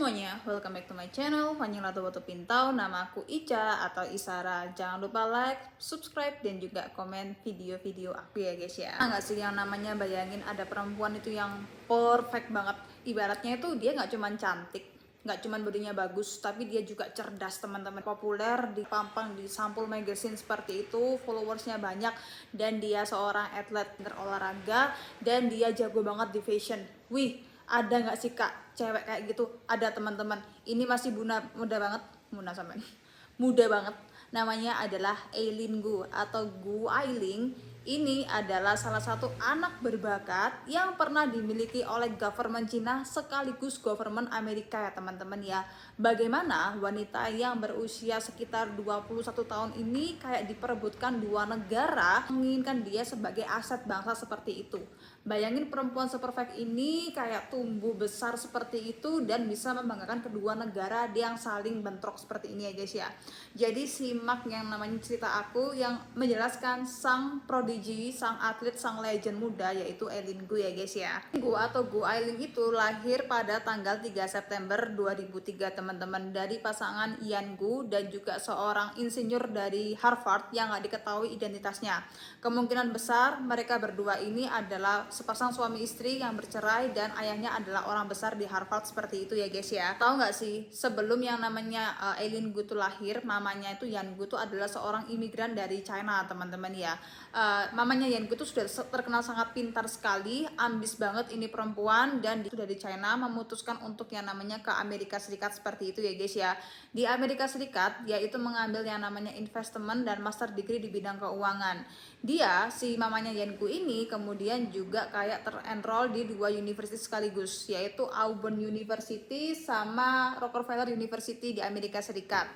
semuanya, welcome back to my channel Vanilla Batu Pintau. Nama aku Ica atau Isara. Jangan lupa like, subscribe, dan juga komen video-video aku ya guys ya. Nggak sih yang namanya bayangin ada perempuan itu yang perfect banget. Ibaratnya itu dia nggak cuman cantik, nggak cuman bodinya bagus, tapi dia juga cerdas teman-teman. Populer, dipampang di sampul magazine seperti itu, followersnya banyak, dan dia seorang atlet berolahraga, dan dia jago banget di fashion. Wih, ada nggak sih kak cewek kayak gitu? Ada teman-teman. Ini masih muda banget, muda banget. Namanya adalah Eileen Gu atau Gu Ailing. Ini adalah salah satu anak berbakat yang pernah dimiliki oleh government Cina sekaligus government Amerika ya teman-teman ya. Bagaimana wanita yang berusia sekitar 21 tahun ini kayak diperebutkan dua negara menginginkan dia sebagai aset bangsa seperti itu. Bayangin perempuan seperfect ini kayak tumbuh besar seperti itu dan bisa membanggakan kedua negara yang saling bentrok seperti ini ya guys ya. Jadi simak yang namanya cerita aku yang menjelaskan sang prodigy, sang atlet, sang legend muda yaitu Eileen Gu ya guys ya. Gu atau Gu Ailing itu lahir pada tanggal 3 September 2003 teman-teman, dari pasangan Ian Gu dan juga seorang insinyur dari Harvard yang gak diketahui identitasnya. Kemungkinan besar mereka berdua ini adalah sepasang suami istri yang bercerai dan ayahnya adalah orang besar di Harvard seperti itu ya guys ya. Tahu nggak sih, sebelum yang namanya Eileen Gu tuh lahir, mamanya itu Yan Gu tuh adalah seorang imigran dari China teman-teman ya. Mamanya Yan Gu tuh sudah terkenal sangat pintar sekali, ambis banget ini perempuan, dan sudah dari China memutuskan untuk yang namanya ke Amerika Serikat seperti itu ya guys ya. Di Amerika Serikat yaitu mengambil yang namanya investment dan master degree di bidang keuangan. Dia, si mamanya Yan Gu ini kemudian juga kayak terenroll di dua universitas sekaligus, yaitu Auburn University sama Rockefeller University di Amerika Serikat.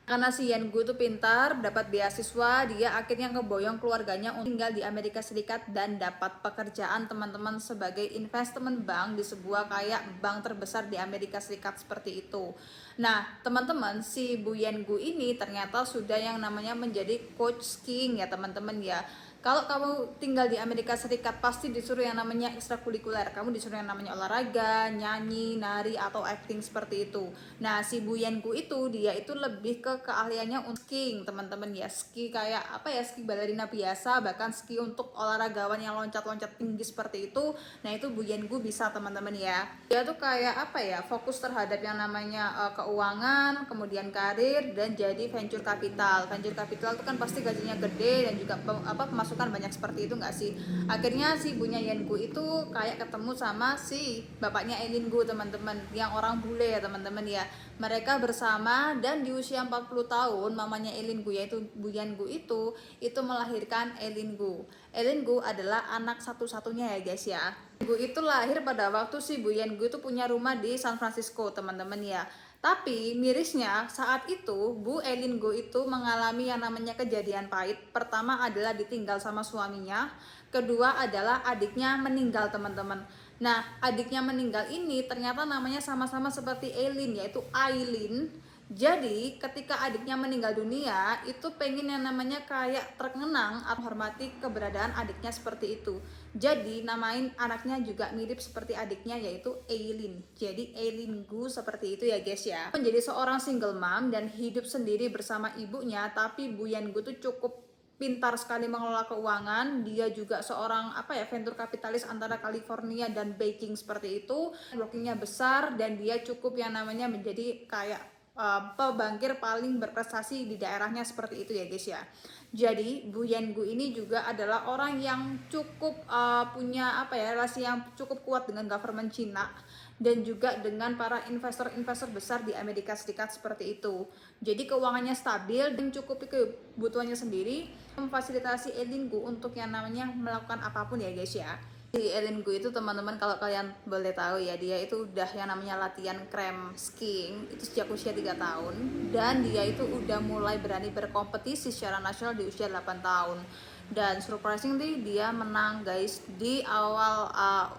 Karena si Yan Gu tuh pintar, dapat beasiswa, dia akhirnya ngeboyong keluarganya untuk tinggal di Amerika Serikat dan dapat pekerjaan teman-teman sebagai investment bank di sebuah kayak bank terbesar di Amerika Serikat seperti itu. Nah teman-teman, si Bu Yan Gu ini ternyata sudah yang namanya menjadi coach skiing ya teman-teman ya. Kalau kamu tinggal di Amerika Serikat pasti disuruh yang namanya ekstrakurikuler. Kamu disuruh yang namanya olahraga, nyanyi, nari, atau acting seperti itu. Nah, si Bu Yan Gu itu dia itu lebih ke keahliannya untuk skiing, teman-teman ya. Ski kayak apa ya? Ski balerina biasa, bahkan ski untuk olahragawan yang loncat-loncat tinggi seperti itu. Nah, itu Bu Yan Gu bisa, teman-teman ya. Dia tuh kayak apa ya? Fokus terhadap yang namanya keuangan, kemudian karir, dan jadi venture capital. Venture capital itu kan pasti gajinya gede dan juga pemasukan banyak seperti itu nggak sih. Akhirnya si ibunya Yan Gu itu kayak ketemu sama si bapaknya Eileen Gu teman-teman, yang orang bule ya teman-teman ya. Mereka bersama dan di usia 40 tahun mamanya Eileen Gu yaitu Bu Yan Gu itu melahirkan Eileen Gu. Eileen Gu adalah anak satu-satunya ya guys ya. Gu itu lahir pada waktu si Bu Yan Gu itu punya rumah di San Francisco teman-teman ya. Tapi mirisnya saat itu Bu Eileen Gu itu mengalami yang namanya kejadian pahit. Pertama adalah ditinggal sama suaminya, kedua adalah adiknya meninggal teman-teman. Nah adiknya meninggal ini ternyata namanya sama-sama seperti Eileen yaitu Aileen. Jadi ketika adiknya meninggal dunia itu pengen yang namanya kayak terkenang atau hormati keberadaan adiknya seperti itu. Jadi namain anaknya juga mirip seperti adiknya yaitu Eileen. Jadi Eileen Gu seperti itu ya guys ya. Menjadi seorang single mom dan hidup sendiri bersama ibunya, tapi Bu Yan Gu tuh cukup pintar sekali mengelola keuangan. Dia juga seorang venture kapitalis antara California dan Beijing seperti itu. Blockingnya besar dan dia cukup yang namanya menjadi kayak pembangkir paling berprestasi di daerahnya seperti itu ya guys ya. Jadi Bu Yan Gu ini juga adalah orang yang cukup punya relasi yang cukup kuat dengan government Cina dan juga dengan para investor-investor besar di Amerika Serikat seperti itu. Jadi keuangannya stabil dan cukup kebutuhannya sendiri, memfasilitasi Eileen Gu untuk yang namanya melakukan apapun ya guys ya. Si Eileen Gu itu teman-teman kalau kalian boleh tahu ya, dia itu udah yang namanya latihan cram skiing itu sejak usia 3 tahun, dan dia itu udah mulai berani berkompetisi secara nasional di usia 8 tahun. Dan surprisingly dia menang guys di awal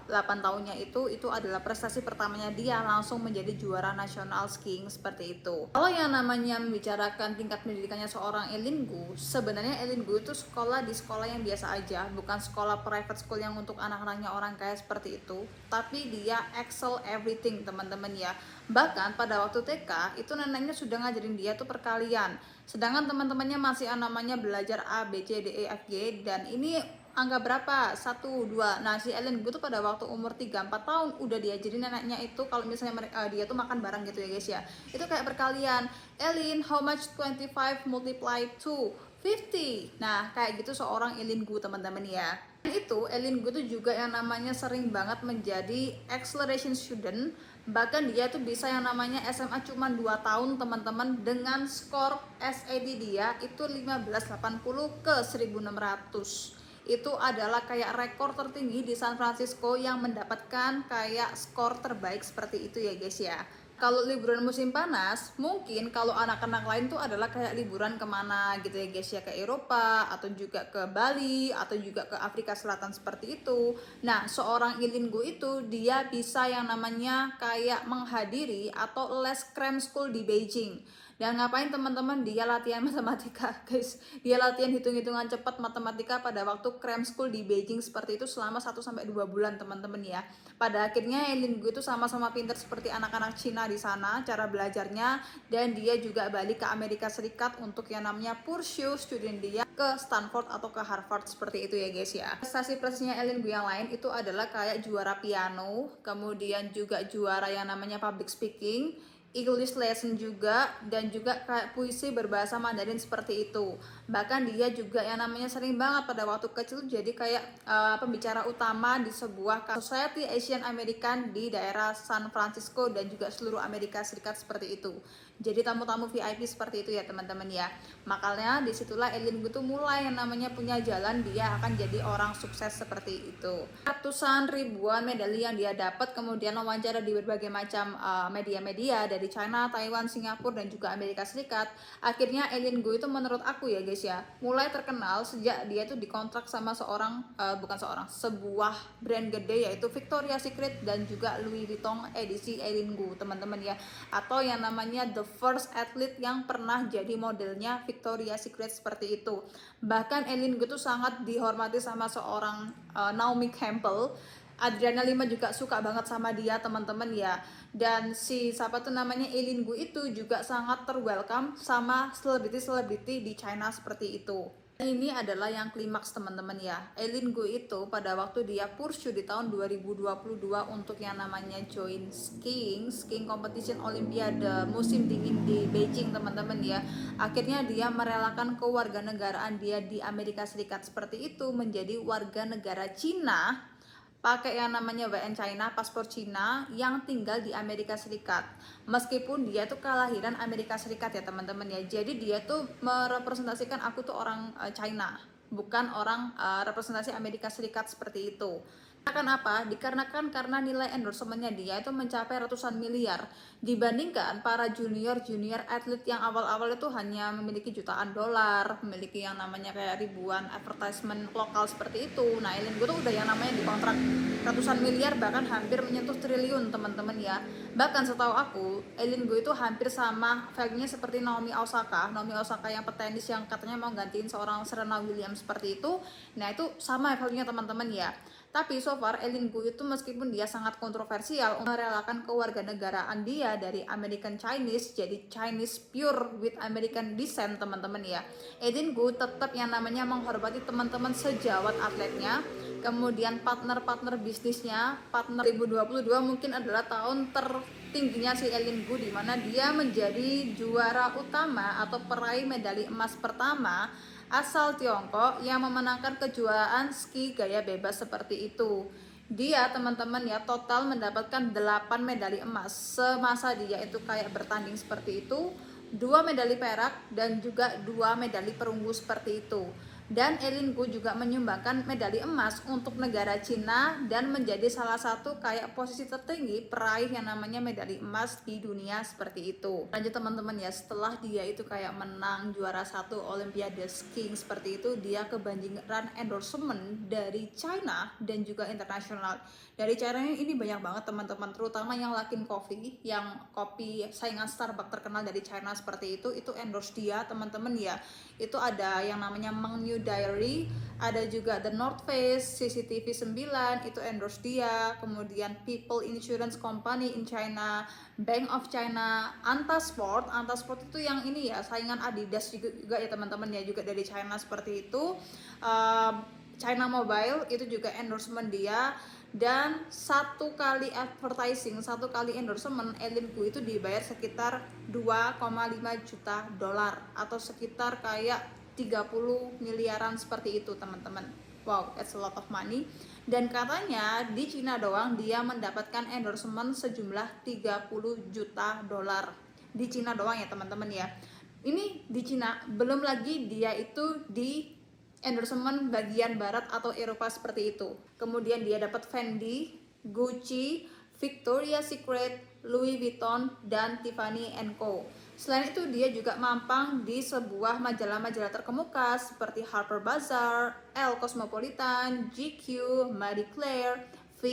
8 tahunnya itu adalah prestasi pertamanya dia langsung menjadi juara nasional skiing seperti itu. Kalau yang namanya membicarakan tingkat pendidikannya seorang Eileen Gu, sebenarnya Eileen Gu itu sekolah di sekolah yang biasa aja, bukan sekolah private school yang untuk anak-anaknya orang kaya seperti itu, tapi dia excel everything teman-teman ya. Bahkan pada waktu TK itu neneknya sudah ngajarin dia tuh perkalian, sedangkan teman-temannya masih yang namanya belajar A B C D E F G, dan ini angka berapa, satu, dua. Nah, si Ellen gue tuh pada waktu umur 3-4 tahun udah diajarin neneknya itu kalau misalnya mereka, dia tuh makan bareng gitu ya guys ya, itu kayak perkalian. Ellen, how much 25 multiply to 50? Nah, kayak gitu seorang Ellen gue teman-teman ya. Itu Ellen gue tuh juga yang namanya sering banget menjadi acceleration student. Bahkan dia tuh bisa yang namanya SMA cuma 2 tahun teman-teman, dengan skor SAT dia itu 1580 ke 1600. Itu adalah kayak rekor tertinggi di San Francisco yang mendapatkan kayak skor terbaik seperti itu ya guys ya. Kalau liburan musim panas, mungkin kalau anak-anak lain tuh adalah kayak liburan kemana gitu ya guys ya, ke Eropa atau juga ke Bali atau juga ke Afrika Selatan seperti itu. Nah, seorang Ilinggo itu dia bisa yang namanya kayak menghadiri atau les cram school di Beijing. Dan ngapain teman-teman? Dia latihan matematika guys, dia latihan hitung-hitungan cepat matematika pada waktu cram school di Beijing seperti itu selama 1-2 bulan teman-teman ya. Pada akhirnya Ilinggo itu sama-sama pinter seperti anak-anak Cina di sana cara belajarnya, dan dia juga balik ke Amerika Serikat untuk yang namanya pursue student dia ke Stanford atau ke Harvard seperti itu ya guys ya. Prestasi-prestasinya Ilinggo yang lain itu adalah kayak juara piano, kemudian juga juara yang namanya public speaking, English lesson juga, dan juga kayak puisi berbahasa Mandarin seperti itu. Bahkan dia juga yang namanya sering banget pada waktu kecil jadi kayak pembicara utama di sebuah Society Asian American di daerah San Francisco dan juga seluruh Amerika Serikat seperti itu. Jadi tamu-tamu VIP seperti itu ya teman-teman ya. Makanya disitulah Ilinggo tuh mulai yang namanya punya jalan, dia akan jadi orang sukses seperti itu. Ratusan ribuan medali yang dia dapat, kemudian wawancara di berbagai macam media-media dari China, Taiwan, Singapura, dan juga Amerika Serikat. Akhirnya Ilinggo itu menurut aku ya guys ya, mulai terkenal sejak dia tuh dikontrak sama sebuah brand gede yaitu Victoria's Secret dan juga Louis Vuitton edisi Ilinggo teman-teman ya, atau yang namanya the first athlete yang pernah jadi modelnya Victoria's Secret seperti itu. Bahkan Ilinggo tuh sangat dihormati sama seorang Naomi Campbell. Adriana Lima juga suka banget sama dia teman-teman ya. Dan si siapa tuh namanya Ilinggo itu juga sangat terwelcome sama selebriti-selebriti di China seperti itu. Ini adalah yang klimaks teman-teman ya. Ilinggo itu pada waktu dia pursue di tahun 2022 untuk yang namanya join skiing competition Olimpiade musim dingin di Beijing teman-teman ya. Akhirnya dia merelakan kewarganegaraan dia di Amerika Serikat seperti itu menjadi warga negara Cina, pakai yang namanya WN China, paspor Cina yang tinggal di Amerika Serikat. Meskipun dia tuh kelahiran Amerika Serikat ya teman-teman ya. Jadi dia tuh merepresentasikan aku tuh orang China, bukan orang representasi Amerika Serikat seperti itu. Kenapa? Dikarenakan karena nilai endorsementnya dia itu mencapai ratusan miliar dibandingkan para junior atlet yang awal-awal itu hanya memiliki jutaan dolar, memiliki yang namanya kayak ribuan advertisement lokal seperti itu. Nah, Ilinggo tuh udah yang namanya dikontrak ratusan miliar, bahkan hampir menyentuh triliun teman-teman ya. Bahkan setahu aku Ilinggo itu hampir sama value-nya seperti Naomi Osaka yang petenis yang katanya mau gantiin seorang Serena Williams seperti itu. Nah, itu sama value-nya teman-teman ya. Tapi so far Ilinggo itu meskipun dia sangat kontroversial merelakan kewarganegaraan dia dari American Chinese jadi Chinese pure with American descent teman-teman ya. Ilinggo tetap yang namanya menghormati teman-teman sejawat atletnya, kemudian partner bisnisnya. Partner 2022 mungkin adalah tahun tertingginya si Ilinggo di mana dia menjadi juara utama atau peraih medali emas pertama asal Tiongkok yang memenangkan kejuaraan ski gaya bebas seperti itu. Dia teman-teman ya total mendapatkan 8 medali emas semasa dia itu kayak bertanding seperti itu, 2 medali perak dan juga 2 medali perunggu seperti itu. Dan Ilinggo juga menyumbangkan medali emas untuk negara Cina dan menjadi salah satu kayak posisi tertinggi peraih yang namanya medali emas di dunia seperti itu. Lanjut teman-teman ya, setelah dia itu kayak menang juara 1 Olimpiade skiing seperti itu, dia kebanjiran endorsement dari China dan juga internasional. Dari China ini banyak banget teman-teman, terutama yang Luckin Coffee, yang kopi saingan Starbucks terkenal dari China seperti itu endorse dia teman-teman ya. Itu ada yang namanya Meng New Diary, ada juga The North Face, CCTV 9 itu endorse dia, kemudian People Insurance Company in China, Bank of China, Antasport itu yang ini ya, saingan Adidas juga ya teman-teman ya, juga dari China seperti itu. China Mobile itu juga endorsement dia, dan satu kali advertising, satu kali endorsement Eileen Gu itu dibayar sekitar 2,5 juta dolar atau sekitar kayak 30 miliaran seperti itu teman-teman. Wow, that's a lot of money. Dan katanya di Cina doang dia mendapatkan endorsement sejumlah 30 juta dolar di Cina doang ya teman-teman ya. Ini di Cina, belum lagi dia itu di endorsement bagian barat atau Eropa seperti itu. Kemudian dia dapat Fendi, Gucci, Victoria's Secret, Louis Vuitton, dan Tiffany & Co. Selain itu dia juga mampang di sebuah majalah-majalah terkemuka seperti Harper Bazaar, Elle Cosmopolitan, GQ, Marie Claire, V,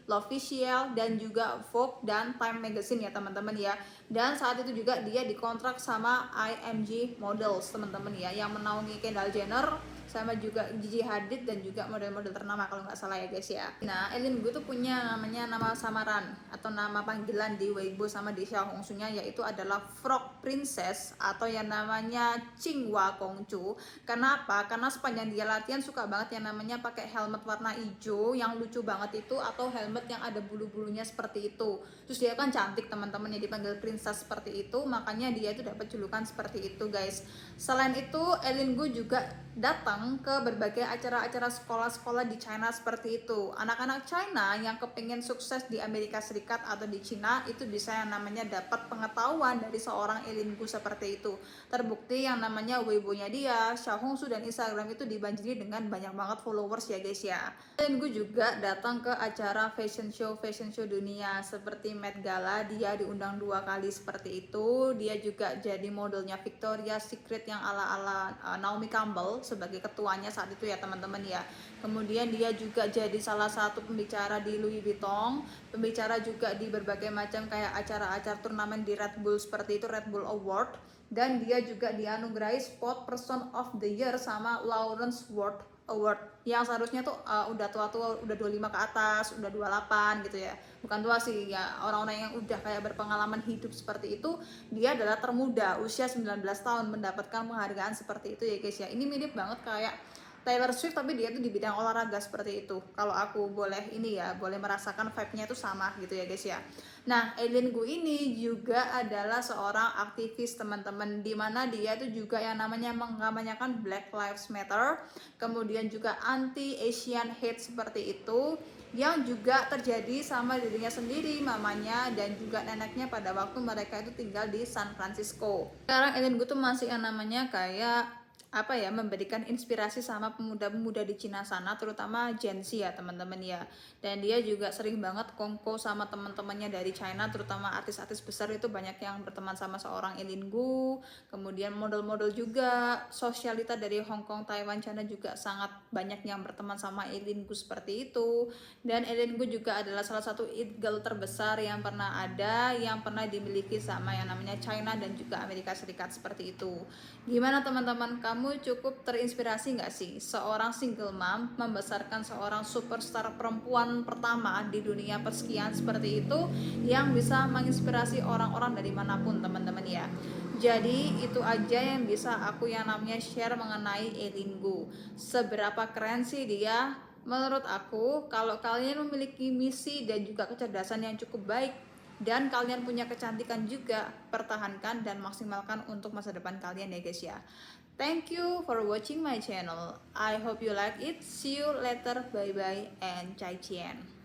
L'Officiel, dan juga Vogue dan Time Magazine ya teman-teman ya. Dan saat itu juga dia dikontrak sama IMG Models teman-teman ya, yang menaungi Kendall Jenner sama juga Gigi Hadid dan juga model-model ternama kalau nggak salah ya guys ya. Nah, Eileen Gu tuh punya namanya nama samaran atau nama panggilan di Weibo sama di Xiaohongshu-nya, yaitu adalah Frog Princess atau yang namanya Qinghua Gongchu. Kenapa? Karena sepanjang dia latihan suka banget yang namanya pakai helmet warna hijau yang lucu banget itu, atau helmet yang ada bulu-bulunya seperti itu. Terus dia kan cantik teman-teman ya, dipanggil princess seperti itu, makanya dia itu dapat julukan seperti itu guys. Selain itu Eileen Gu juga datang ke berbagai acara-acara sekolah-sekolah di China seperti itu. Anak-anak China yang kepingin sukses di Amerika Serikat atau di China itu bisa yang namanya dapat pengetahuan dari seorang Eileen Gu seperti itu. Terbukti yang namanya Weibo-nya dia, Xiaohongshu dan Instagram itu dibanjiri dengan banyak banget followers ya guys ya. Eileen Gu juga datang ke acara fashion show dunia seperti Met Gala, dia diundang 2 kali seperti itu. Dia juga jadi modelnya Victoria's Secret yang ala-ala Naomi Campbell sebagai ketuanya saat itu ya teman-teman ya. Kemudian dia juga jadi salah satu pembicara di Louis Vuitton, pembicara juga di berbagai macam kayak acara-acara turnamen di Red Bull seperti itu, Red Bull Award, dan dia juga dianugerahi Sport Person of the Year sama Lawrence Ward Award yang seharusnya tuh udah tua-tua, udah 25 ke atas, udah 28 gitu ya. Bukan tua sih ya, orang-orang yang udah kayak berpengalaman hidup seperti itu. Dia adalah termuda, usia 19 tahun mendapatkan penghargaan seperti itu ya guys ya. Ini mirip banget kayak Taylor Swift, tapi dia tuh di bidang olahraga seperti itu. Kalau aku boleh ini ya, boleh merasakan vibe-nya itu sama gitu ya guys ya. Nah, Eileen Gu ini juga adalah seorang aktivis teman-teman, dimana dia itu juga yang namanya mengkampanyekan Black Lives Matter, kemudian juga anti Asian hate seperti itu, yang juga terjadi sama dirinya sendiri, mamanya dan juga neneknya pada waktu mereka itu tinggal di San Francisco. Sekarang Eileen Gu tuh masih yang namanya kayak apa ya, memberikan inspirasi sama pemuda-pemuda di Cina sana, terutama Gen Z ya teman-teman ya. Dan dia juga sering banget kongko sama teman-temannya dari China, terutama artis-artis besar itu banyak yang berteman sama seorang Eileen Gu. Kemudian model-model juga, sosialita dari Hong Kong, Taiwan, China juga sangat banyak yang berteman sama Eileen Gu seperti itu. Dan Eileen Gu juga adalah salah satu it girl terbesar yang pernah ada, yang pernah dimiliki sama yang namanya China dan juga Amerika Serikat seperti itu. Gimana teman-teman, kamu cukup terinspirasi nggak sih seorang single mom membesarkan seorang superstar perempuan pertama di dunia persekian seperti itu, yang bisa menginspirasi orang-orang dari manapun teman-teman ya. Jadi itu aja yang bisa aku yang namanya share mengenai Eileen Gu. Seberapa keren sih dia? Menurut aku, kalau kalian memiliki misi dan juga kecerdasan yang cukup baik, dan kalian punya kecantikan juga, pertahankan dan maksimalkan untuk masa depan kalian ya guys ya. Thank you for watching my channel. I hope you like it. See you later. Bye bye and 再见.